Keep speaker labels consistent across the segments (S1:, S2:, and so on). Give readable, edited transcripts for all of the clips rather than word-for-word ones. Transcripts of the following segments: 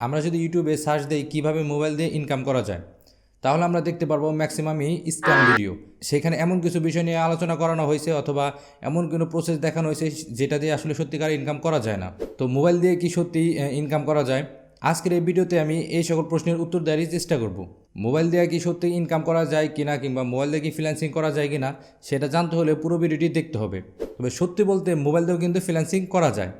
S1: আমরা যদি ইউটিউবে সার্চ দিই কীভাবে মোবাইল দিয়ে ইনকাম করা যায়, তাহলে আমরা দেখতে পারবো ম্যাক্সিমামই স্ক্যাম ভিডিও। সেখানে এমন কিছু বিষয় নিয়ে আলোচনা করানো হয়েছে অথবা এমন কোনো প্রসেস দেখানো হয়েছে যেটা দিয়ে আসলে সত্যিকার ইনকাম করা যায় না। তো মোবাইল দিয়ে কি সত্যি ইনকাম করা যায়? আজকের এই ভিডিওতে আমি এই সকল প্রশ্নের উত্তর দেওয়ারই চেষ্টা করব। মোবাইল দিয়ে কি সত্যি ইনকাম করা যায় কিনা, কিংবা মোবাইল দিয়ে কি ফ্রিল্যান্সিং করা যায় কিনা, সেটা জানতে হলে পুরো ভিডিওটি দেখতে হবে। তবে সত্যি বলতে মোবাইল দিয়েও কিন্তু ফ্রিল্যান্সিং করা যায়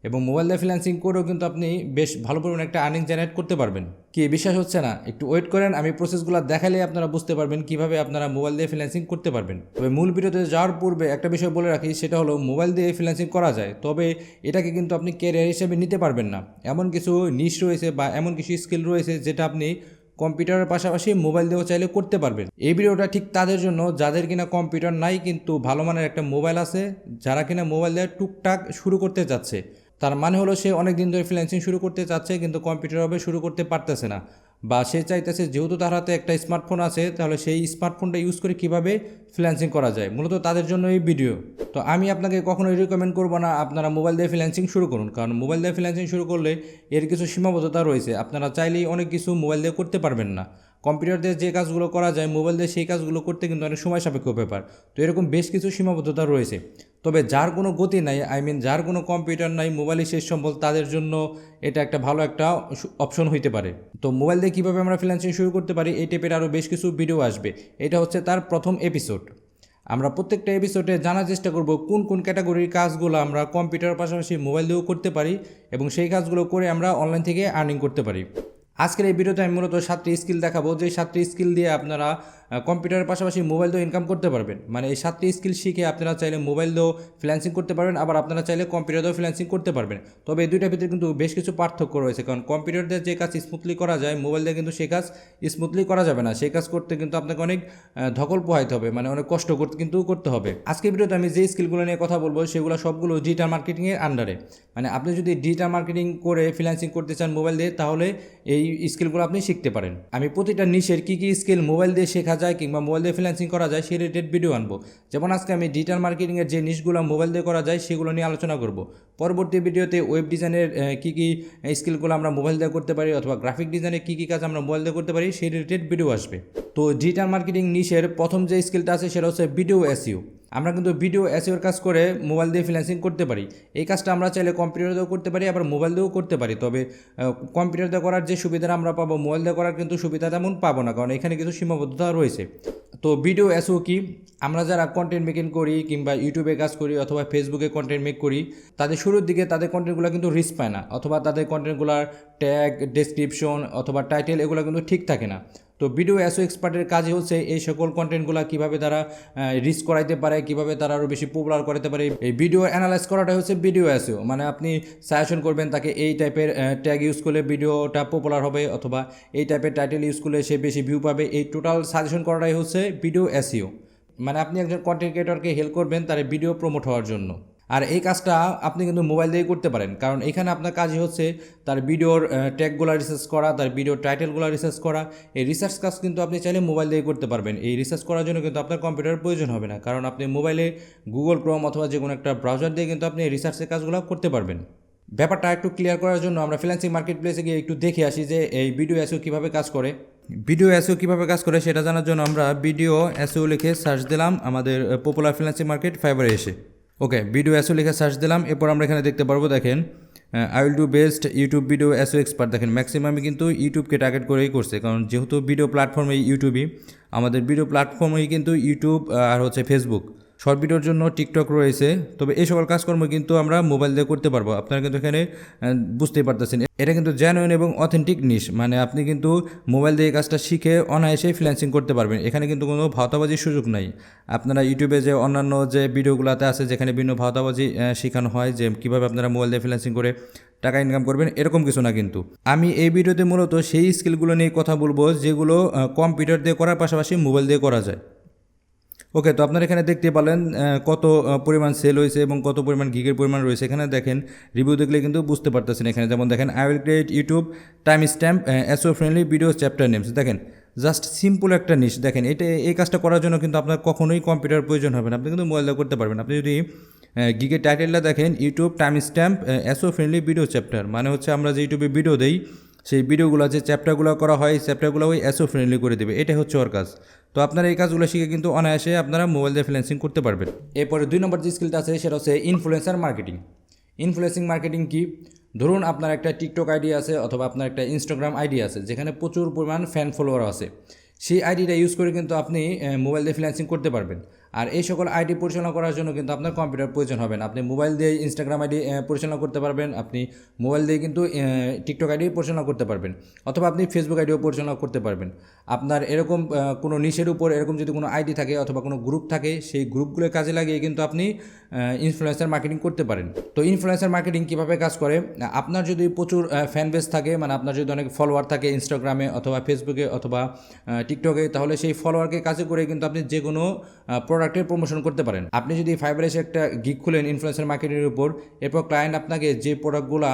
S1: এবং মোবাইল দিয়ে ফ্রিল্যান্সিং করেও কিন্তু আপনি বেশ ভালো পরিমাণে একটা আর্নিং জেনারেট করতে পারবেন। কি বিশ্বাস হচ্ছে না? একটু ওয়েট করেন, আমি প্রসেসগুলো দেখালে আপনারা বুঝতে পারবেন কিভাবে আপনারা মোবাইল দিয়ে ফ্রিল্যান্সিং করতে পারবেন। তবে মূল ভিডিওতে যাওয়ার পূর্বে একটা বিষয় বলে রাখি, সেটা হলো মোবাইল দিয়ে ফ্রিল্যান্সিং করা যায়, তবে এটাকে কিন্তু আপনি ক্যারিয়ার হিসেবে নিতে পারবেন না। এমন কিছু নিশ রয়েছে বা এমন কিছু স্কিল রয়েছে যেটা আপনি কম্পিউটারের পাশাপাশি মোবাইল দিয়েও চাইলে করতে পারবেন। এই ভিডিওটা ঠিক তাদের জন্য যাদের কিনা কম্পিউটার নাই কিন্তু ভালো মানের একটা মোবাইল আছে, যারা কিনা মোবাইল দিয়ে টুকটাক শুরু করতে যাচ্ছে। তার মানে হলো সে অনেক দিন ধরে ফ্রিল্যান্সিং শুরু করতে চাচ্ছে কিন্তু কম্পিউটারভাবে শুরু করতে পারতেছে না, বা সে চাইতেছে যেহেতু তার হাতে একটা স্মার্টফোন আছে তাহলে সেই স্মার্টফোনটা ইউজ করে কীভাবে ফ্রিল্যান্সিং করা যায়, মূলত তাদের জন্য এই ভিডিও। তো আমি আপনাকে কখনোই রিকমেন্ড করবো না আপনারা মোবাইল দিয়ে ফ্রিল্যান্সিং শুরু করুন, কারণ মোবাইল দিয়ে ফ্রিল্যান্সিং শুরু করলে এর কিছু সীমাবদ্ধতা রয়েছে। আপনারা চাইলেই অনেক কিছু মোবাইল দিয়ে করতে পারবেন না। কম্পিউটার দিয়ে যে কাজগুলো করা যায় মোবাইল দিয়ে সেই কাজগুলো করতে কিন্তু অনেক সময় সাপেক্ষ ব্যাপার। তো এরকম বেশ কিছু সীমাবদ্ধতা রয়েছে। তবে যার কোনো গতি নাই, যার কোনো কম্পিউটার নাই, মোবাইলই শেষ সম্বল, তাদের জন্য এটা একটা ভালো একটা অপশন হইতে পারে। তো মোবাইল দিয়ে কীভাবে আমরা ফ্রিল্যান্সিং শুরু করতে পারি এই টাইপের আরও বেশ কিছু ভিডিও আসবে। এটা হচ্ছে তার প্রথম এপিসোড। আমরা প্রত্যেকটা এপিসোডে জানার চেষ্টা করব কোন কোন ক্যাটাগরির কাজগুলো আমরা কম্পিউটারের পাশাপাশি মোবাইল দিয়েও করতে পারি এবং সেই কাজগুলো করে আমরা অনলাইন থেকে আর্নিং করতে পারি। আজকের এই ভিডিওতে আমি মূলত 7টি স্কিল দেখাবো, যে 7টি স্কিল দিয়ে আপনারা কম্পিউটারের পাশাপাশি মোবাইল দিয়েও ইনকাম করতে পারবেন। মানে এই 7টি স্কিল শিখে আপনারা চাইলে মোবাইল দিয়েও ফ্রিল্যান্সিং করতে পারবেন, আবার আপনারা চাইলে কম্পিউটার দিয়েও ফ্রিল্যান্সিং করতে পারবেন। তবে এই দুইটার ভিতরে কিন্তু বেশ কিছু পার্থক্য রয়েছে, কারণ কম্পিউটার দিয়ে যে কাজ স্মুথলি করা যায় মোবাইল দিয়ে কিন্তু সেই কাজ স্মুথলি করা যাবে না। সেই কাজ করতে কিন্তু আপনাকে অনেক ধকল পোহাইতে হবে, মানে অনেক কষ্ট করতে হবে। আজকের ভিডিওতে আমি যে স্কিলগুলো নিয়ে কথা বলবো সেগুলো সবগুলো ডিজিটাল মার্কেটিংয়ের আন্ডারে। মানে আপনি যদি ডিজিটাল মার্কেটিং করে ফ্রিল্যান্সিং করতে চান মোবাইল দিয়ে, তাহলে এই স্কিলগুলো আপনি শিখতে পারেন। আমি প্রতিটা নিশের কী কী স্কিল মোবাইল দিয়ে শেখা যায় কিংবা মোবাইল দিয়ে ফ্রিল্যান্সিং করা যায় সেই রিলেটেড ভিডিও আনবো। যেমন আজকে আমি ডিজিটাল মার্কেটিংয়ের যে নিশগুলো মোবাইল দিয়ে করা যায় সেগুলো নিয়ে আলোচনা করব। পরবর্তী ভিডিওতে ওয়েব ডিজাইনের কী কী স্কিলগুলো আমরা মোবাইল দিয়ে করতে পারি অথবা গ্রাফিক ডিজাইনের কী কী কাজ আমরা মোবাইল দিয়ে করতে পারি সেই রিলেটেড ভিডিও আসবে। তো ডিজিটাল মার্কেটিং নিশের প্রথম যে স্কিলটা আছে সেটা হচ্ছে ভিডিও এসইও। আমরা কিন্তু ভিডিও এসইওর কাজ করে মোবাইল দিয়ে ফ্রিল্যান্সিং করতে পারি। এই কাজটা আমরা চাইলে কম্পিউটার দিয়েও করতে পারি, আবার মোবাইল দিয়েও করতে পারি। তবে কম্পিউটার দিয়ে করার যে সুবিধাটা আমরা পাবো মোবাইল দিয়ে করার কিন্তু সুবিধা তেমন পাবো না, কারণ এখানে কিছু সীমাবদ্ধতা রয়েছে। তো ভিডিও এসইও কি? আমরা যারা কন্টেন্ট মেকিং করি কিংবা ইউটিউবে কাজ করি অথবা ফেসবুকে কন্টেন্ট মেক করি, তাদের শুরুর দিকে তাদের কন্টেন্টগুলো কিন্তু রিচ পায় না, অথবা তাদের কন্টেন্টগুলোর ট্যাগ, ডেসক্রিপশন অথবা টাইটেল এগুলো কিন্তু ঠিক থাকে না। তো ভিডিও এসইও এক্সপার্টের কাজই হচ্ছে এই সকল কন্টেন্টগুলো কীভাবে তারা রিচ করাইতে পারে, কীভাবে তারা আরও বেশি পপুলার করাতে পারে, এই ভিডিও অ্যানালাইজ করাটাই হচ্ছে ভিডিও এসইও। মানে আপনি সাজেশন করবেন তাকে এই টাইপের ট্যাগ ইউজ করলে ভিডিওটা পপুলার হবে, অথবা এই টাইপের টাইটেল ইউজ করলে সে বেশি ভিউ পাবে। এই টোটাল সাজেশন করাটাই হচ্ছে ভিডিও এসইও। মানে আপনি একজন কন্টেন্ট ক্রিয়েটরকে হেল্প করবেন তার ভিডিও প্রমোট হওয়ার জন্য। আর এই কাজটা আপনি কিন্তু মোবাইল দিয়ে করতে পারেন, কারণ এখানে আপনার কাজই হচ্ছে তার ভিডিওর ট্যাগগুলো রিসার্চ করা, তার ভিডিওর টাইটেলগুলো রিসার্চ করা। এই রিসার্চ কাজ কিন্তু আপনি চাইলে মোবাইল দিয়ে করতে পারবেন। এই রিসার্চ করার জন্য কিন্তু আপনার কম্পিউটারের প্রয়োজন হবে না, কারণ আপনি মোবাইলে গুগল ক্রোম অথবা যে কোনো একটা ব্রাউজার দিয়ে কিন্তু আপনি রিসার্চের কাজগুলো করতে পারবেন। ব্যাপারটা একটু ক্লিয়ার করার জন্য আমরা ফ্রিল্যান্সিং মার্কেট প্লেসে গিয়ে একটু দেখে আসি যে এই ভিডিও এসইও কীভাবে কাজ করে। ভিডিও এসইও কীভাবে কাজ করে সেটা জানার জন্য আমরা ভিডিও এসইও লিখে সার্চ দিলাম আমাদের পপুলার ফ্রিল্যান্সিং মার্কেট ফাইবারে এসে। ওকে, ভিডিও এসইও লিখে সার্চ দিলাম। এরপর আমরা এখানে দেখতে পারবো, দেখেন I will do best YouTube video SEO expert. দেখেন ম্যাক্সিমামই কিন্তু ইউটিউবকে টার্গেট করেই করছে, কারণ যেহেতু ভিডিও প্ল্যাটফর্ম এই ইউটিউবই, আমাদের ভিডিও প্ল্যাটফর্মই কিন্তু ইউটিউব আর হচ্ছে ফেসবুক। শর্ট ভিডিওর জন্য টিকটক রয়েছে। তবে এই সকল কাজকর্ম কিন্তু আমরা মোবাইল দিয়ে করতে পারবো। আপনারা কিন্তু এখানে বুঝতেই পারতেছেন এটা কিন্তু জেনুইন এবং অথেন্টিক নিশ। মানে আপনি কিন্তু মোবাইল দিয়ে কাজটা শিখে অনায়াসেই ফ্রিল্যান্সিং করতে পারবেন। এখানে কিন্তু কোনো ভাওতাবাজির সুযোগ নাই। আপনারা ইউটিউবে যে অন্যান্য যে ভিডিওগুলোতে আছে যেখানে বিভিন্ন ভাওতাবাজি শেখানো হয় যে কীভাবে আপনারা মোবাইল দিয়ে ফ্রিল্যান্সিং করে টাকা ইনকাম করবেন, এরকম কিছু না। কিন্তু আমি এই ভিডিওতে মূলত সেই স্কিলগুলো নিয়ে কথা বলবো যেগুলো কম্পিউটার দিয়ে করার পাশাপাশি মোবাইল দিয়ে করা যায়। ওকে, তো আপনারা এখানে দেখতে পেলেন কত পরিমাণ সেল হয়েছে এবং কত পরিমাণ গিগের পরিমাণ রয়েছে। এখানে দেখেন রিভিউ দেখলে কিন্তু বুঝতে পারতেছেন। এখানে যেমন দেখেন I will create YouTube time stamp SEO friendly video chapter names. দেখেন জাস্ট সিম্পল একটা নিশ। দেখেন এই কাজটা করার জন্য কিন্তু আপনার কখনোই কম্পিউটার প্রয়োজন হবে না, আপনি কিন্তু মোবাইল দিয়ে করতে পারবেন। আপনি যদি গিগের টাইটেলটা দেখেন YouTube time stamp SEO friendly video chapter, মানে হচ্ছে আমরা যে ইউটিউবে ভিডিও দেই সেই ভিডিওগুলো যে চ্যাপ্টারগুলো করা হয় এই চ্যাপ্টারগুলো ওই এসও ফ্রেন্ডলি করে দেবে, এটাই হচ্ছে ওর কাজ। তো আপনারা এই কাজগুলো শিখে কিন্তু অনায়াসে আপনারা মোবাইল দিয়ে ফ্রিল্যান্সিং করতে পারবেন। এরপরে 2 নম্বর যে স্কিলটা আছে সেটা হচ্ছে ইনফ্লুয়েন্সার মার্কেটিং। ইনফ্লুয়েন্সিং মার্কেটিং কি? ধরুন আপনার একটা টিকটক আইডি আছে অথবা আপনার একটা ইনস্টাগ্রাম আইডি আছে যেখানে প্রচুর পরিমাণ ফ্যান ফলোয়ার আছে। সেই আইডিটা ইউজ করে কিন্তু আপনি মোবাইল দিয়ে ফ্রিল্যান্সিং করতে পারবেন। আর এই সকল আইডি পরিচালনা করার জন্য কিন্তু আপনার কম্পিউটার প্রয়োজন হবে না। আপনি মোবাইল দিয়ে ইনস্টাগ্রাম আইডি পরিচালনা করতে পারবেন, আপনি মোবাইল দিয়ে কিন্তু টিকটক আইডি পরিচালনা করতে পারবেন, অথবা আপনি ফেসবুক আইডিও পরিচালনা করতে পারবেন। আপনার এরকম কোনো নিশের উপর এরকম যদি কোনো আইডি থাকে অথবা কোনো গ্রুপ থাকে, সেই গ্রুপগুলো কাজে লাগিয়ে কিন্তু আপনি ইনফ্লুয়েন্সার মার্কেটিং করতে পারেন। তো ইনফ্লুয়েন্সার মার্কেটিং কীভাবে কাজ করে? আপনার যদি প্রচুর ফ্যান বেস থাকে, মানে আপনার যদি অনেক ফলোয়ার থাকে ইনস্টাগ্রামে অথবা ফেসবুকে অথবা টিকটকে, তাহলে সেই ফলোয়ারকে কাজে করে কিন্তু আপনি যে কোনো প্রোডাক্টের প্রমোশন করতে পারেন। আপনি যদি ফাইবারে এসে একটা গিগ খুলেন ইনফ্লুয়েন্সার মার্কেটিংয়ের উপর, এরপর ক্লায়েন্ট আপনাকে যে প্রোডাক্টগুলো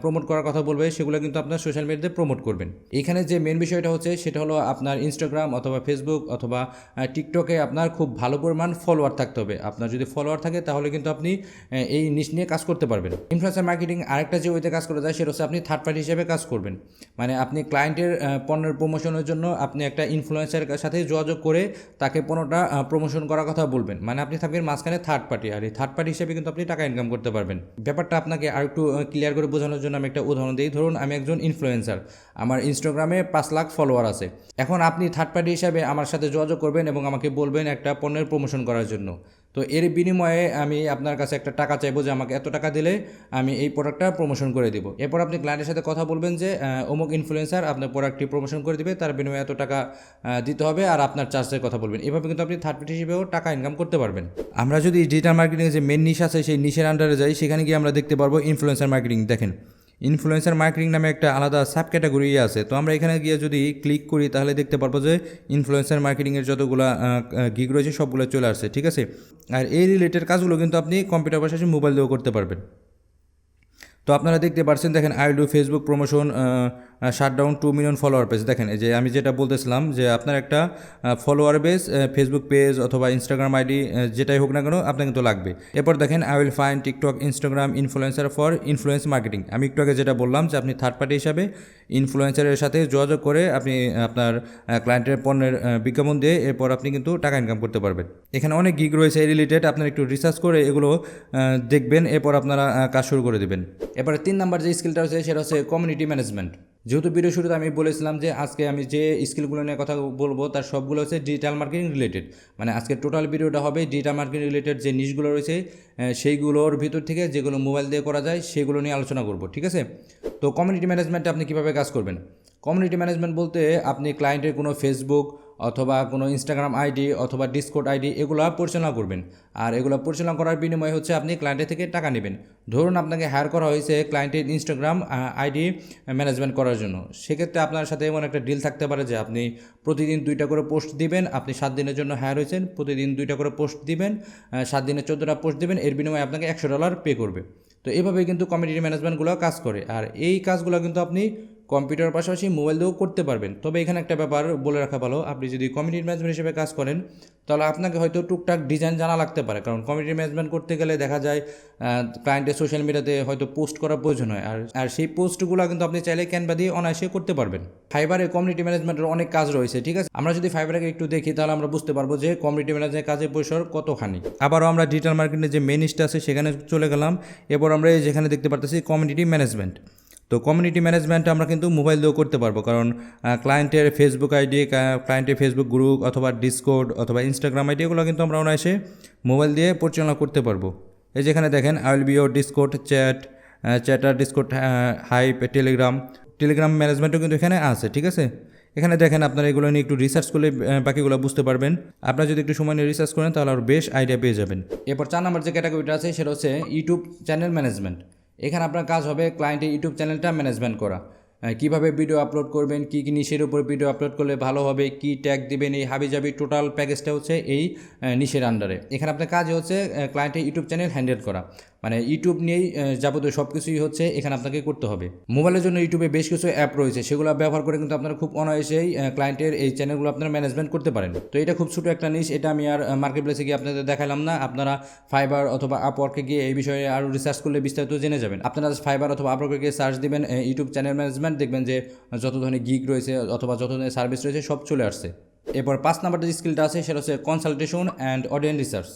S1: প্রমোট করার কথা বলবে সেগুলো কিন্তু আপনার সোশ্যাল মিডিয়াতে প্রমোট করবেন। এখানে যে মেন বিষয়টা হচ্ছে সেটা হলো আপনার ইনস্টাগ্রাম অথবা ফেসবুক অথবা টিকটকে আপনার খুব ভালো পরিমাণ ফলোয়ার থাকতে হবে। আপনার যদি ফলোয়ার থাকে তাহলে কিন্তু আপনি এই নিশ নিয়ে কাজ করতে পারবেন। ইনফ্লুয়েন্সার মার্কেটিং আরেকটা যে ওইতে কাজ করা যায় সেটা হচ্ছে আপনি থার্ড পার্টি হিসেবে কাজ করবেন। মানে আপনি ক্লায়েন্টের পণ্যের প্রমোশনের জন্য আপনি একটা ইনফ্লুয়েন্সারের সাথে যোগাযোগ করে তাকে পণ্যটা প্রমোশন করার কথা বলবেন। মানে আপনি থাকবেন মাঝখানে থার্ড পার্টি, আর এই থার্ড পার্টি হিসেবে কিন্তু আপনি টাকা ইনকাম করতে পারবেন। ব্যাপারটা আপনাকে আর একটু ক্লিয়ার করে বোঝানোর জন্য আমি একটা উদাহরণ দিই। ধরুন আমি একজন ইনফ্লুয়েন্সার, আমার ইনস্টাগ্রামে 5 লাখ ফলোয়ার আছে। এখন আপনি থার্ড পার্টি হিসাবে আমার সাথে যোগাযোগ করবেন এবং আমাকে বলবেন একটা পণ্যের প্রমোশন করার জন্য। তো এর বিনিময়ে আমি আপনার কাছে একটা টাকা চাইবো যে আমাকে এত টাকা দিলে আমি এই প্রোডাক্টটা প্রমোশন করে দিব। এরপর আপনি ক্লায়েন্টের সাথে কথা বলবেন যে অমুক ইনফ্লুয়েন্সার আপনার প্রোডাক্টটি প্রমোশন করে দিবে, তার বিনিময়ে এত টাকা দিতে হবে আর আপনার চার্জের কথা বলবেন। এভাবে কিন্তু আপনি থার্ড পার্টি হিসেবেও টাকা ইনকাম করতে পারবেন। আমরা যদি ডিজিটাল মার্কেটিংয়ে যে মেন নিশ আছে সেই নিশের আন্ডারে যাই, সেখানে গিয়ে আমরা দেখতে পারবো ইনফ্লুয়েন্সার মার্কেটিং। দেখেন ইনফ্লুয়েন্সার মার্কেটিং নামে একটা আলাদা সাব ক্যাটাগরি আছে। তো আমরা এখানে গিয়ে যদি ক্লিক করি তাহলে দেখতে পারবো যে ইনফ্লুয়েন্সার মার্কেটিংয়ের যতগুলো গিগ রয়েছে সবগুলো চলে আসছে, ঠিক আছে। আর এই রিলেটেড কাজগুলো কিন্তু আপনি কম্পিউটার পাশাপাশি মোবাইল দিয়েও করতে পারবেন। তো আপনারা দেখতে পাচ্ছেন, দেখেন I do Facebook promotion shutdown 2 million follower page. দেখেন এই যে আমি যেটা বলতেছিলাম যে আপনার একটা ফলোয়ার বেস ফেসবুক পেজ অথবা ইনস্টাগ্রাম আইডি যেটাই হোক না কেন আপনার কিন্তু লাগবে। এরপর দেখেন I will find TikTok Instagram influencer for influence marketing. আমি একটু আগে যেটা বললাম যে আপনি থার্ড পার্টি হিসাবে ইনফ্লুয়েন্সারের সাথে যোগাযোগ করে আপনি আপনার ক্লায়েন্টের পণ্যের বিজ্ঞাপন দিয়ে এরপর আপনি কিন্তু টাকা ইনকাম করতে পারবেন। এখানে অনেক গিগ রয়েছে এই রিলেটেড, আপনারা একটু রিসার্চ করে এগুলো দেখবেন, এরপর আপনারা কাজ শুরু করে দেবেন। এরপরে 3 নাম্বার যে স্কিলটা হচ্ছে সেটা হচ্ছে কমিউনিটি ম্যানেজমেন্ট। যেহেতু ভিডিও শুরুতে আমি বলেছিলাম যে আজকে আমি যে স্কিলগুলো নিয়ে কথা বলবো তার সবগুলো হচ্ছে ডিজিটাল মার্কেটিং রিলেটেড। মানে আজকে টোটাল ভিডিওটা হবে ডিজিটাল মার্কেটিং রিলেটেড যে নিশগুলো রয়েছে সেইগুলোর ভিতর থেকে যেগুলো মোবাইল দিয়ে করা যায় সেগুলো নিয়ে আলোচনা করব, ঠিক আছে। তো কমিউনিটি ম্যানেজমেন্টে আপনি কীভাবে কাজ করবেন? কমিউনিটি ম্যানেজমেন্ট বলতে আপনি ক্লায়েন্টের কোনো ফেসবুক অথবা কোনো ইনস্টাগ্রাম আইডি অথবা ডিসকর্ড আইডি এগুলো পরিচালনা করবেন। আর এগুলো পরিচালনা করার বিনিময়ে হচ্ছে আপনি ক্লায়েন্টের থেকে টাকা নেবেন। ধরুন আপনাকে হায়ার করা হয়েছে ক্লায়েন্টের ইনস্টাগ্রাম আইডি ম্যানেজমেন্ট করার জন্য। সেক্ষেত্রে আপনার সাথে এমন একটা ডিল থাকতে পারে যে আপনি প্রতিদিন 2টা করে পোস্ট দিবেন। আপনি 7 দিনের জন্য হায়ার হয়েছেন, প্রতিদিন 2টা করে পোস্ট দিবেন, 7 দিনে 14টা পোস্ট দিবেন, এর বিনিময়ে আপনাকে $100 পে করবে। তো এইভাবেই কিন্তু কমিউনিটি ম্যানেজমেন্টগুলো কাজ করে। আর এই কাজগুলো কিন্তু আপনি কম্পিউটারের পাশাপাশি মোবাইল দিয়েও করতে পারবেন। তবে এখানে একটা ব্যাপার বলে রাখা ভালো, আপনি যদি কমিউনিটি ম্যানেজমেন্ট হিসেবে কাজ করেন তাহলে আপনাকে হয়তো টুকটাক ডিজাইন জানা লাগতে পারে। কারণ কমিউনিটি ম্যানেজমেন্ট করতে গেলে দেখা যায় ক্লায়েন্টের সোশ্যাল মিডিয়াতে হয়তো পোস্ট করার প্রয়োজন হয়। আর সেই পোস্টগুলো কিন্তু আপনি চাইলে ক্যানভা দিয়ে অনায়াসে করতে পারবেন। ফাইবারে কমিউনিটি ম্যানেজমেন্টের অনেক কাজ রয়েছে, ঠিক আছে। আমরা যদি ফাইবারকে একটু দেখি তাহলে আমরা বুঝতে পারবো যে কমিউনিটি ম্যানেজমেন্টের কাজের পরিসর কতখানি। আবারও আমরা ডিজিটাল মার্কেটিংয়ের যে মেন নিশটা আছে সেখানে চলে গেলাম। এরপর আমরা যেখানে দেখতে পারতেছি কমিউনিটি ম্যানেজমেন্ট। তো কমিউনিটি ম্যানেজমেন্ট আমরা কিন্তু মোবাইল দিয়েও করতে পারবো, কারণ ক্লায়েন্টের ফেসবুক আইডি, ক্লায়েন্টের ফেসবুক গ্রুপ অথবা ডিসকর্ড অথবা ইনস্টাগ্রাম আইডি এগুলো কিন্তু আমরা অনায়াসে মোবাইল দিয়ে পরিচালনা করতে পারবো। এই যেখানে দেখেন I will be your Discord chatter Discord hype Telegram ম্যানেজমেন্টও কিন্তু এখানে আছে, ঠিক আছে। এখানে দেখেন আপনারা এগুলো নিয়ে একটু রিসার্চ করলে বাকিগুলো বুঝতে পারবেন। আপনারা যদি একটু সময় নিয়ে রিসার্চ করেন তাহলে আরও বেশ আইডিয়া পেয়ে যাবেন। এরপর 4 নম্বর যে ক্যাটাগরিটা আছে সেটা হচ্ছে ইউটিউব চ্যানেল ম্যানেজমেন্ট। এখানে আপনার কাজ হবে ক্লায়েন্টের ইউটিউব চ্যানেলটা ম্যানেজমেন্ট করা। কীভাবে ভিডিও আপলোড করবেন, কী কী নিশের উপর ভিডিও আপলোড করলে ভালো হবে, কী ট্যাগ দিবেন, এই হাবিজাবি টোটাল প্যাকেজটা হচ্ছে এই নিশের আন্ডারে। এখানে আপনার কাজ হচ্ছে ক্লায়েন্টের ইউটিউব চ্যানেল হ্যান্ডেল করা। মানে ইউটিউব নিয়েই যাবতীয় সব কিছুই হচ্ছে এখানে আপনাকে করতে হবে। মোবাইলের জন্য ইউটিউবে বেশ কিছু অ্যাপ রয়েছে, সেগুলো ব্যবহার করে কিন্তু আপনারা খুব অনায়াসেই ক্লায়েন্টের এই চ্যানেলগুলো আপনারা ম্যানেজমেন্ট করতে পারেন। তো এটা খুব ছোটো একটা নিশ, এটা আমি আর মার্কেট প্লেসে গিয়ে আপনাদের দেখালাম না। আপনারা ফাইবার অথবা আপওয়ার্কে গিয়ে এই বিষয়ে আরও রিসার্চ করলে বিস্তারিত জেনে যাবেন। আপনারা ফাইবার অথবা আপওয়ার্কে গিয়ে সার্চ দিবেন ইউটিউব চ্যানেল ম্যানেজমেন্ট, দেখবেন যে যত ধরনের গিগ রয়েছে অথবা যত ধরনের সার্ভিস রয়েছে সব চলে আসছে। এরপর 5 নাম্বার যে স্কিলটা আছে সেটা হচ্ছে কনসালটেশন অ্যান্ড অডিয়েন্স রিসার্চ।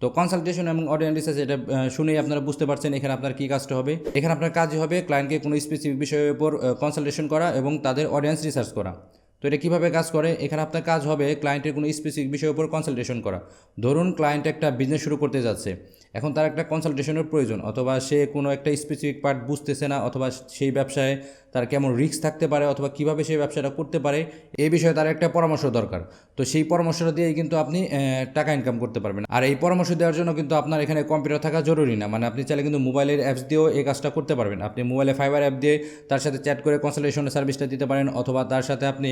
S1: তো কনসালটেশন এবং অডিয়েন্স রিসার্চ, এটা শুনেই আপনারা বুঝতে পারছেন এখানে আপনার কী কাজটা হবে। এখানে আপনার কাজই হবে ক্লায়েন্টকে কোনো স্পেসিফিক বিষয়ের উপর কনসালটেশন করা এবং তাদের অডিয়েন্স রিসার্চ করা। তো এটা কীভাবে কাজ করে, এখানে আপনার কাজ হবে ক্লায়েন্টের কোনো স্পেসিফিক বিষয়ের উপর কনসালটেশন করা। ধরুন ক্লায়েন্ট একটা বিজনেস শুরু করতে যাচ্ছে, এখন তার একটা কনসালটেশনের প্রয়োজন, অথবা সে কোনো একটা স্পেসিফিক পার্ট বুঝতেছে না, অথবা সেই ব্যবসায় তার কেমন রিস্ক থাকতে পারে অথবা কীভাবে সেই ব্যবসাটা করতে পারে এই বিষয়ে তার একটা পরামর্শ দরকার। তো সেই পরামর্শটা দিয়েই কিন্তু আপনি টাকা ইনকাম করতে পারবেন। আর এই পরামর্শ দেওয়ার জন্য কিন্তু আপনার এখানে কম্পিউটার থাকা জরুরি না, মানে আপনি চাইলে কিন্তু মোবাইলের অ্যাপস দিয়েও এই কাজটা করতে পারবেন। আপনি মোবাইলে ফাইবার অ্যাপ দিয়ে তার সাথে চ্যাট করে কনসালটেশন সার্ভিসটা দিতে পারেন, অথবা তার সাথে আপনি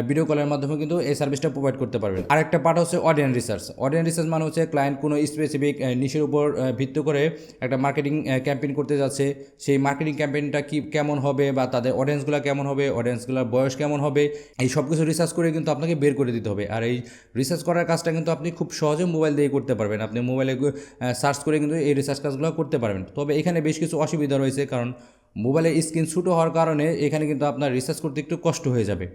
S1: ভিডিও কলের মাধ্যমে কিন্তু এই সার্ভিসটা প্রোভাইড করতে পারবেন। আরেকটা পার্ট হচ্ছে অডিয়েন্স রিসার্চ। অডিয়েন্স রিসার্চ মানে হচ্ছে ক্লায়েন্ট কোনো স্পেসিফিক নিশের উপর ভিত্তি করে একটা মার্কেটিং ক্যাম্পেইন করতে যাচ্ছে, সেই মার্কেটিং ক্যাম্পেইনটা কেমন হবে বা তাদের অডিয়েন্সগুলো কেমন হবে, অডিয়েন্সগুলোর বয়স কেমন হবে, এই সব কিছু রিসার্চ করে কিন্তু আপনাকে বের করে দিতে হবে। আর এই রিসার্চ করার কাজটা কিন্তু আপনি খুব সহজে মোবাইল দিয়ে করতে পারবেন। আপনি মোবাইলে সার্চ করে কিন্তু এই রিসার্চ কাজগুলো করতে পারবেন। তবে এখানে বেশ কিছু অসুবিধা রয়েছে, কারণ মোবাইলের স্ক্রিন ছোটো হওয়ার কারণে এখানে কিন্তু আপনার রিসার্চ করতে একটু কষ্ট হয়ে যাবে।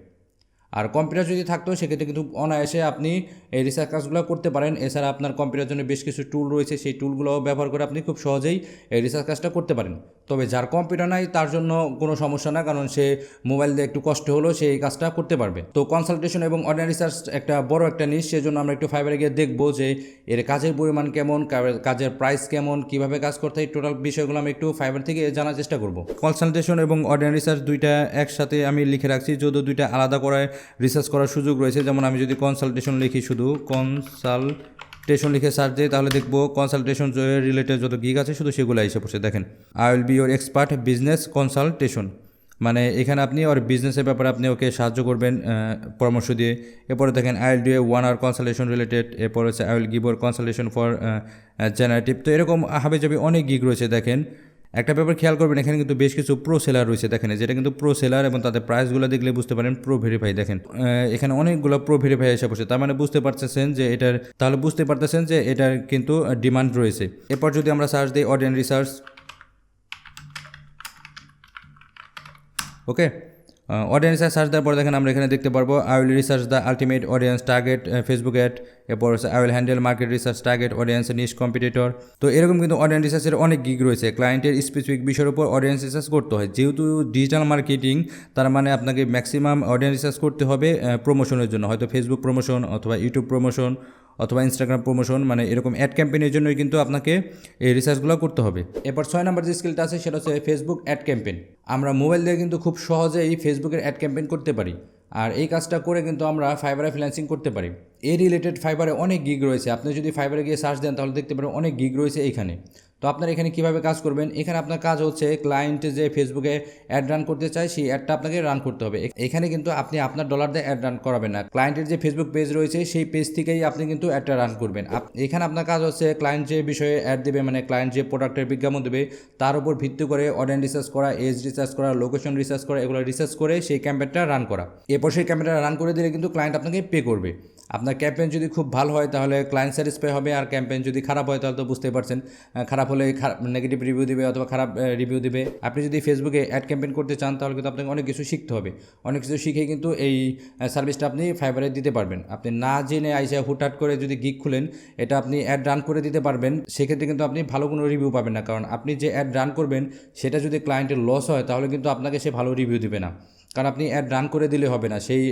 S1: আর কম্পিউটার যদি থাকতো সেক্ষেত্রে কিন্তু অনায়াসে আপনি এই রিসার্চ কাজগুলো করতে পারেন। এছাড়া আপনার কম্পিউটার জন্য বেশ কিছু টুল রয়েছে, সেই টুলগুলো ব্যবহার করে আপনি খুব সহজেই এই রিসার্চ কাজটা করতে পারেন। তবে যার কম্পিউটার নাই তার জন্য কোনো সমস্যা না, কারণ সে মোবাইল দিয়ে একটু কষ্ট হলেও সে এই কাজটা করতে পারবে। তো কনসালটেশন এবং অডিয়েন্স রিসার্চ একটা বড় একটা নিশ, সেজন্য আমরা একটু ফাইবারে গিয়ে দেখবো যে এর কাজের পরিমাণ কেমন, কাজের প্রাইস কেমন, কীভাবে কাজ করতে হয়, টোটাল বিষয়গুলো আমি একটু ফাইবার থেকে জানার চেষ্টা করব। কনসালটেশন এবং অডিয়েন্স রিসার্চ দুইটা একসাথে আমি লিখে রাখছি, যদিও দুইটা আলাদা করে রিসার্চ করার সুযোগ রয়েছে। যেমন আমি যদি কনসালটেশন লিখি, শুধু কনসালটেশন লিখে সার্চ দিই, তাহলে দেখবো কনসালটেশন রিলেটেড যত গিগ আছে শুধু সেগুলো এসে পড়ছে। দেখেন, I will be your expert business consultation, মানে এখানে আপনি ওর বিজনেসের ব্যাপারে আপনি ওকে সাহায্য করবেন পরামর্শ দিয়ে। এরপরে দেখেন I will do a 1 hour consultation related, এরপর হচ্ছে I will give or consultation for generative. তো এরকম হাবিজাবি অনেক গিগ রয়েছে। দেখেন একটা ব্যাপার খেয়াল করবেন, এখানে কিন্তু বেশ কিছু প্রো সেলার রয়েছে। দেখেন যেটা কিন্তু প্রো সেলার, এবং তাদের প্রাইসগুলো দেখলে বুঝতে পারেন প্রো ভেরিফাই। দেখেন এখানে অনেকগুলো প্রো ভেরিফাই এসে পড়ছে, তার মানে বুঝতে পারতেছেন যে এটার কিন্তু ডিমান্ড রয়েছে। এরপর যদি আমরা সার্চ দিই অডিয়েন্স রিসার্চ, ওকে, অডিয়েন্স সার্চ দেওয়ার পর দেখেন আমরা এখানে দেখতে পারবো I will research the ultimate audience target Facebook ad, এরপর হচ্ছে I will handle market research target audience niche competitor. তো এরকম কিন্তু অডিয়েন্স রিসার্চের অনেক গিগ রয়েছে। ক্লায়েন্টের স্পেসিফিক বিষয়ের উপর অডিয়েন্স রিসার্চ করতে হয়। যেহেতু ডিজিটাল মার্কেটিং, তার মানে আপনাকে ম্যাক্সিমাম অডিয়েন্স রিসার্চ করতে হবে প্রমোশনের জন্য, হয়তো ফেসবুক প্রমোশন অথবা ইউটিউব প্রমোশন অথবা ইনস্টাগ্রাম প্রমোশন, মানে এরকম অ্যাড ক্যাম্পেইনের জন্যই কিন্তু আপনাকে এই রিসার্চগুলো করতে হবে। এরপর 6 নম্বর যে স্কিলটা আছে সেটা হচ্ছে ফেসবুক অ্যাড ক্যাম্পেইন। আমরা মোবাইল দিয়ে কিন্তু খুব সহজেই ফেসবুকের অ্যাড ক্যাম্পেইন করতে পারি, আর এই কাজটা করে কিন্তু আমরা ফাইবারে ফ্রিল্যান্সিং করতে পারি। এই রিলেটেড ফাইবারে অনেক গিগ রয়েছে। আপনি যদি ফাইবারে গিয়ে সার্চ দেন তাহলে দেখতে পারেন অনেক গিগ রয়েছে এইখানে। তো আপনার এখানে কীভাবে কাজ করবেন, এখানে আপনার কাজ হচ্ছে ক্লায়েন্ট যে ফেসবুকে অ্যাড রান করতে চায় সেই অ্যাডটা আপনাকে রান করতে হবে। এখানে কিন্তু আপনি আপনার ডলার দিয়ে অ্যাড রান করাবেন না, ক্লায়েন্টের যে ফেসবুক পেজ রয়েছে সেই পেজ থেকেই আপনি কিন্তু অ্যাডটা রান করবেন। এখানে আপনার কাজ হচ্ছে ক্লায়েন্ট যে বিষয়ে অ্যাড দেবে, মানে ক্লায়েন্ট যে প্রোডাক্টের বিজ্ঞাপন দেবে তার উপর ভিত্তি করে অডিয়েন্স রিসার্চ করা, এজ রিসার্চ করা, লোকেশন রিসার্চ করা, এগুলো রিসার্চ করে সেই ক্যাম্পেইনটা রান করা। এরপর সেই ক্যাম্পেইনটা রান করে দিলে কিন্তু ক্লায়েন্ট আপনাকে পে করবে। আপনার ক্যাম্পেইন যদি খুব ভালো হয় তাহলে ক্লায়েন্ট স্যাটিসফাই হবে, আর ক্যাম্পেইন যদি খারাপ হয় তাহলে তো বুঝতেই পারছেন, খারাপ হলে নেগেটিভ রিভিউ দিবে অথবা খারাপ রিভিউ দিবে। আপনি যদি ফেসবুকে অ্যাড ক্যাম্পেইন করতে চান তাহলে কিন্তু আপনাকে অনেক কিছু শিখতে হবে। অনেক কিছু শিখে কিন্তু এই সার্ভিসটা আপনি ফাইবারে দিতে পারবেন। আপনি না জেনে আইসা হুটহাট করে যদি গিগ খুলেন, এটা আপনি অ্যাড রান করে দিতে পারবেন, সেক্ষেত্রে কিন্তু আপনি ভালো কোনো রিভিউ পাবেন না। কারণ আপনি যে অ্যাড রান করবেন সেটা যদি ক্লায়েন্টের লস হয় তাহলে কিন্তু আপনাকে সে ভালো রিভিউ দিবে না। কারণ আপনি অ্যাড রান করে দিলে হবে না, সেই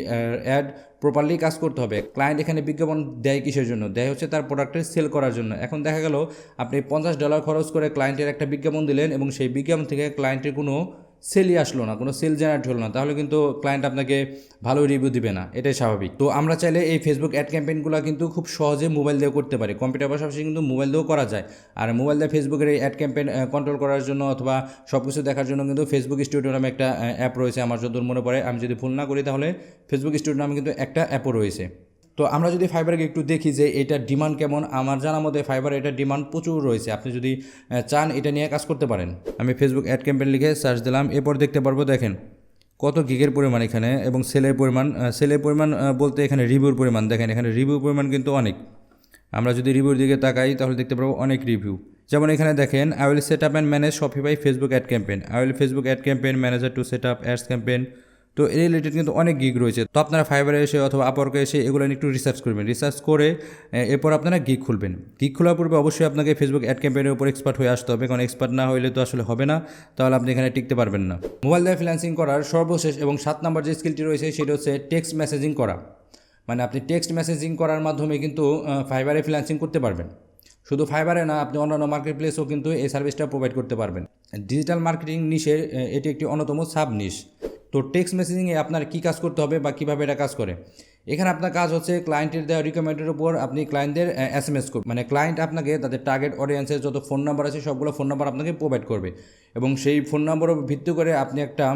S1: অ্যাড প্রপারলি কাজ করতে হবে। ক্লায়েন্ট এখানে বিজ্ঞাপন দেয় কিসের জন্য? দেয় হচ্ছে তার প্রোডাক্টের সেল করার জন্য। এখন দেখা গেল আপনি $50 খরচ করে ক্লায়েন্টের একটা বিজ্ঞাপন দিলেন এবং সেই বিজ্ঞাপন থেকে ক্লায়েন্টের কোনো সেলই আসলো না, কোনো সেল জেনারেট হলো না, তাহলে কিন্তু ক্লায়েন্ট আপনাকে ভালো রিভিউ দিবে না, এটাই স্বাভাবিক। তো আমরা চাইলে এই ফেসবুক অ্যাড ক্যাম্পেইনগুলো কিন্তু খুব সহজে মোবাইল দিয়েও করতে পারি। কম্পিউটার পাশাপাশি কিন্তু মোবাইল দিয়েও করা যায়। আর মোবাইল দিয়ে ফেসবুকের এই অ্যাড ক্যাম্পেইন কন্ট্রোল করার জন্য অথবা সব কিছু দেখার জন্য কিন্তু ফেসবুক স্টুডিও নামে একটা অ্যাপ রয়েছে আমার যতদূর মনে পড়ে। আমি যদি ভুল না করি তাহলে ফেসবুক স্টুডিও নামে কিন্তু একটা অ্যাপও রয়েছে। তো আমরা যদি ফাইবারকে একটু দেখি যে এটার ডিমান্ড কেমন, আমার জানার মধ্যে ফাইবার এটার ডিমান্ড প্রচুর রয়েছে। আপনি যদি চান এটা নিয়ে কাজ করতে পারেন। আমি ফেসবুক অ্যাড ক্যাম্পেইন লিখে সার্চ দিলাম, এরপর দেখতে পারবো দেখেন কত গিগের পরিমাণ এখানে এবং সেলের পরিমাণ বলতে এখানে রিভিউর পরিমাণ দেখেন, এখানে রিভিউর পরিমাণ কিন্তু অনেক। আমরা যদি রিভিউর দিকে তাকাই তাহলে দেখতে পারবো অনেক রিভিউ। যেমন এখানে দেখেন I will set up and manage Shopify Facebook ad campaign, I will Facebook ad campaign manager to set up ads campaign. তো এই রিলেটেড কিন্তু অনেক গিগ রয়েছে। তো আপনারা ফাইবারে এসে অথবা আপওয়ার্কে এসে এগুলো নিয়ে একটু রিসার্চ করবেন, রিসার্চ করে এরপর আপনারা গিগ খুলবেন। গিগ খোলার পূর্বে অবশ্যই আপনাকে ফেসবুক অ্যাড ক্যাম্পেইনের উপর এক্সপার্ট হয়ে আসতে হবে, কারণ এক্সপার্ট না হলে তো আসলে হবে না, তাহলে আপনি এখানে টিকতে পারবেন না। মোবাইল দিয়ে ফ্রিল্যান্সিং করার সর্বশেষ এবং 7 নম্বর যে স্কিলটি রয়েছে সেটা হচ্ছে টেক্সট মেসেজিং করা। মানে আপনি টেক্সট মেসেজিং করার মাধ্যমে কিন্তু ফাইবারে ফ্রিল্যান্সিং করতে পারবেন। শুধু ফাইবারে না, আপনি অন্যান্য মার্কেট প্লেসেও কিন্তু এই সার্ভিসটা প্রোভাইড করতে পারবেন। ডিজিটাল মার্কেটিং নিশের এটি একটি অন্যতম সাব নিশ। তো টেক্সট মেসেজিংয়ে আপনার কী কাজ করতে হবে বা কীভাবে এটা কাজ করে, এখানে আপনার কাজ হচ্ছে ক্লায়েন্টের দেওয়া রিকোয়ারমেন্টের উপর আপনি ক্লায়েন্টদের SMS করবেন। মানে ক্লায়েন্ট আপনাকে তাদের টার্গেট অডিয়েন্সের যত ফোন নাম্বার আছে সবগুলো ফোন নাম্বার আপনাকে প্রোভাইড করবে এবং সেই ফোন নাম্বারের ভিত্তি করে আপনি একটা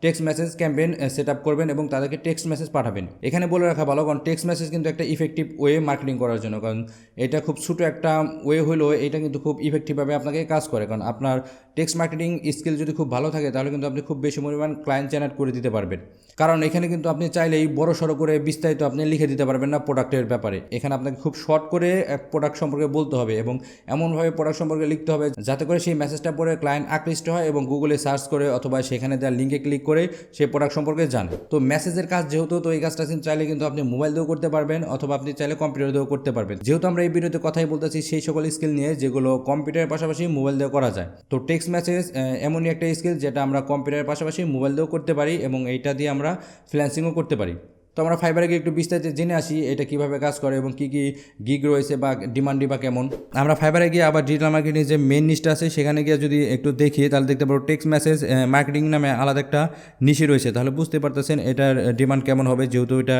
S1: text message campaign set up করবেন এবং তাদেরকে টেক্সট মেসেজ পাঠাবেন। এখানে বলে রাখা ভালো, কারণ টেক্সট মেসেজ কিন্তু একটা ইফেক্টিভ ওয়ে মার্কেটিং করার জন্য, কারণ এটা খুব ছোটো একটা ওয়ে হলেও এটা কিন্তু খুব ইফেক্টিভভাবে আপনাকে কাজ করে। কারণ আপনার টেক্সট মার্কেটিং স্কিল যদি খুব ভালো থাকে তাহলে কিন্তু আপনি খুব বেশি পরিমাণ ক্লায়েন্ট জেনারেট করে দিতে পারবেন। কারণ এখানে কিন্তু আপনি চাইলেই বড় সড়ো করে বিস্তারিত আপনি লিখে দিতে পারবেন না প্রোডাক্টের ব্যাপারে। এখানে আপনাকে খুব শর্ট করে প্রোডাক্ট সম্পর্কে বলতে হবে এবং এমনভাবে প্রোডাক্ট সম্পর্কে লিখতে হবে যাতে করে সেই মেসেজটা পড়ে ক্লায়েন্ট আকৃষ্ট হয় এবং গুগলে সার্চ করে অথবা সেখানে দেওয়া লিঙ্কে ক্লিক করে সেই প্রোডাক্ট সম্পর্কে জানে। তো মেসেজের কাজ যেহেতু, তো এই কাজটা চাইলে কিন্তু আপনি মোবাইল দিয়েও করতে পারবেন অথবা আপনি চাইলে কম্পিউটার দিয়েও করতে পারবেন। যেহেতু আমরা এই ভিডিওতে কথাই বলতেছি সেই সকল স্কিল নিয়ে যেগুলো কম্পিউটারের পাশাপাশি মোবাইল দিয়েও করা যায়। তো টেক্সট মেসেজ এমনই একটা স্কিল যেটা আমরা কম্পিউটারের পাশাপাশি মোবাইল দিয়েও করতে পারি এবং এইটা দিয়ে আমরা ফ্রিল্যান্সিংও করতে পারি। তো আমরা ফাইবারে গিয়ে একটু বিস্তারিত জেনে আসি এটা কীভাবে কাজ করে এবং কী কী গিগ রয়েছে বা ডিমান্ডই বা কেমন। আমরা ফাইবারে গিয়ে আবার ডিজিটাল মার্কেটিং যে মেন নিশটা আছে সেখানে গিয়ে যদি একটু দেখি তাহলে দেখতে পারবো টেক্সট মেসেজ মার্কেটিং নামে আলাদা একটা নিশি রয়েছে। তাহলে বুঝতে পারতেছেন এটার ডিমান্ড কেমন হবে, যেহেতু এটা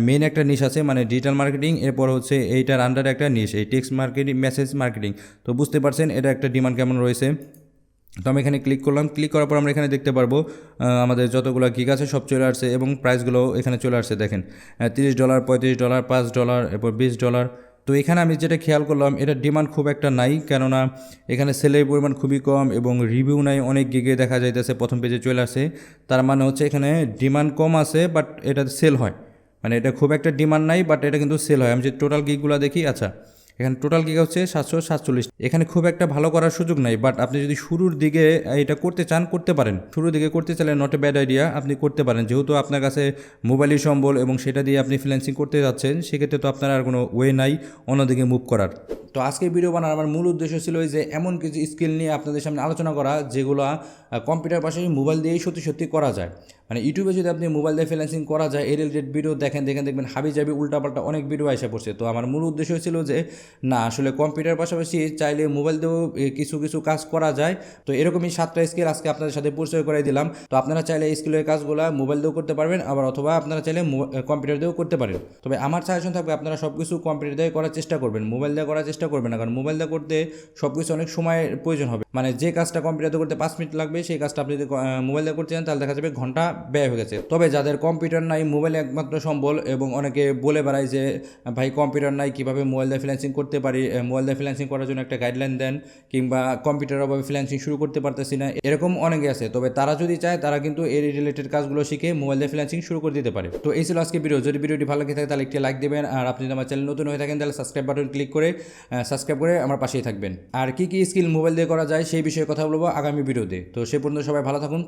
S1: মেন একটা নিশ আছে মানে ডিজিটাল মার্কেটিং, এরপর হচ্ছে এইটার আন্ডারে একটা নিশ এই টেক্সট মার্কেটিং মেসেজ মার্কেটিং। তো বুঝতে পারছেন এটা একটা ডিমান্ড কেমন রয়েছে। তো আমি এখানে ক্লিক করলাম, ক্লিক করার পর আমরা এখানে দেখতে পারবো আমাদের যতগুলো গিগ আছে সব চলে আসছে এবং প্রাইসগুলো এখানে চলে আসছে। দেখেন $30, $35, $5, এরপর $20। তো এখানে আমি যেটা খেয়াল করলাম এটার ডিমান্ড খুব একটা নাই, কেননা এখানে সেলের পরিমাণ খুবই কম এবং রিভিউ নাই। অনেক গিগে দেখা যাইতেছে প্রথম পেজে চলে আসে, তার মানে হচ্ছে এখানে ডিমান্ড কম আছে বাট এটা সেল হয়। মানে এটা খুব একটা ডিমান্ড নাই বাট এটা কিন্তু সেল হয়। আমি যে টোটাল গিগগুলো দেখি, আচ্ছা এখানে টোটাল গিগ হচ্ছে 747। এখানে খুব একটা ভালো করার সুযোগ নাই, বাট আপনি যদি শুরুর দিকে এটা করতে চান করতে পারেন। শুরুর দিকে করতে চাইলে নট এ ব্যাড আইডিয়া, আপনি করতে পারেন। যেহেতু আপনার কাছে মোবাইলই সম্বল এবং সেটা দিয়ে আপনি ফ্রিল্যান্সিং করতে যাচ্ছেন, সেক্ষেত্রে তো আপনার আর কোনো ওয়ে নাই অন্যদিকে মুভ করার। তো আজকে ভিডিও বানার আমার মূল উদ্দেশ্য ছিল যে এমন কিছু স্কিল নিয়ে আপনাদের সামনে আলোচনা করা যেগুলো কম্পিউটার পাশাপাশি মোবাইল দিয়েই সত্যি করা যায়। মানে ইউটিউবে যদি আপনি মোবাইল দিয়ে ফ্রিল্যান্সিং করা যায় এই রিলেটেড ভিডিও দেখবেন হাবি যাবি উল্টাপাল্টা অনেক ভিডিও এসে পড়ছে। তো আমার মূল উদ্দেশ্য ছিল যে না, আসলে কম্পিউটার পাশাপাশি চাইলে মোবাইল দিয়েও কিছু কাজ করা যায়। তো এরকমই 7টা স্কিল আজকে আপনাদের সাথে পরিচয় করে দিলাম। তো আপনারা চাইলে এই স্কিলের কাজগুলো মোবাইল দিয়েও করতে পারবেন, আবার অথবা আপনারা চাইলে কম্পিউটার দিয়েও করতে পারেন। তবে আমার সাজেশন থাকবে আপনারা সব কিছু কম্পিউটার দিয়ে করার চেষ্টা করবেন, মোবাইল দিয়ে করার চেষ্টা করবেন না। কারণ মোবাইল দিয়ে করতে সব কিছু অনেক সময়ের প্রয়োজন হবে। মানে যে কাজটা কম্পিউটার দিয়ে করতে 5 মিনিট লাগবে সেই কাজটা আপনি যদি মোবাইল দিয়ে করতে চান তাহলে দেখা যাবে ঘন্টা ব্যয় হয়ে গেছে। তবে যাদের কম্পিউটার নাই, মোবাইলে একমাত্র সম্বল এবং অনেকে বলে বেড়ায় যে ভাই কম্পিউটার নাই কীভাবে মোবাইল দিয়ে ফ্রিল্যান্সিং করতে পারি, মোবাইল দিয়ে ফ্রিল্যান্সিং করার জন্য একটা গাইডলাইন দেন, কিংবা কম্পিউটারের অভাবে ফ্রিল্যান্সিং শুরু করতে পারতেছি না, এরকম অনেকে আছে। তবে তারা যদি চায় তারা কিন্তু এই রিলেটেড কাজগুলো শিখে মোবাইল দিয়ে ফ্রিল্যান্সিং শুরু করে দিতে পারে। তো এই ছিল আজকে ভিডিও। যদি ভিডিওটি ভালো লাগে থাকে তাহলে একটি লাইক দেবেন, আর আপনি যদি আমার চ্যানেল নতুন হয়ে থাকেন তাহলে সাবস্ক্রাইব বাটন ক্লিক করে সাবস্ক্রাইব করে আমার পাশেই থাকবেন। আর কী কী স্কিল মোবাইল দিয়ে করা যায় সেই বিষয়ে কথা বলবো আগামী ভিডিওতে। তো সে পর্যন্ত সবাই ভালো থাকুন।